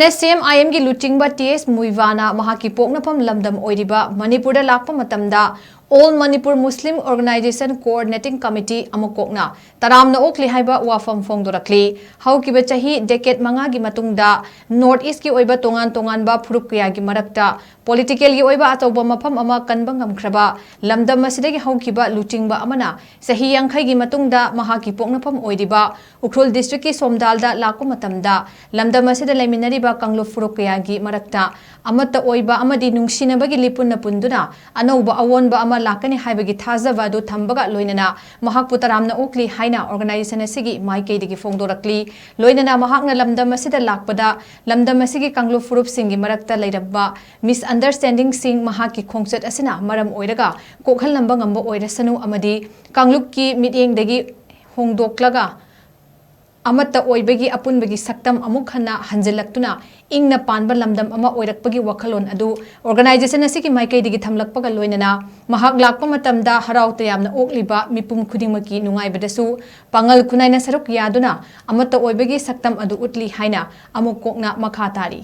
Nscm IM gi Luchingba Th.Muivah na Mahakki Poknapham Lamdam Oiriba Manipur Da Lakpa Matamda All Manipur Muslim Organization Coordinating Committee AMMOCOC na TARAMNA OKLI HAIBA WAPHAM PHONGDORAKLI Haukiba chahi decade manga gi matungda North East ki oiba tongan ba phurup kaya gi marakta political gi oiba atoba mafam ama kanba ngamkhraba lamdam asidagi haukiba Luchingba amana sahi yankhai gi matungda Mahakki Poknapham Oiriba Ukhrul district ki Somdalda Lakpa Matamda lamdam asida laiminariba kanglu phurup kaya gi marakta amata oiba amadi nungsinabagi lipunna punduna anauba awonba ama lakani haibagi thazaba do thambaga loinana mahakpu taramna okli haina organization asigi maikei digi phongdorakli loinana mahakna lamdam asida lakpada lamdam asigi kanglu furup singi marakta leirabba misunderstanding sing mahakki khongchat asina maram oiraga kokhal namba ngamba oirasanu amadi kanglukki mityeng dagi hongdoklaga amata oibagi apunbagi saktam amuk hana hanjelaktuna ingna panba lamdam ama oirakpagi wakhalon adu organization asiki maikei digi thamlakpaga loinana mahak lakpa matamda harau tayamna okliba mipum khudingmaki nungaibadasu pangal kunaina saruk yaduna amata oibagi saktam adu utli haina amuk kokna makha tari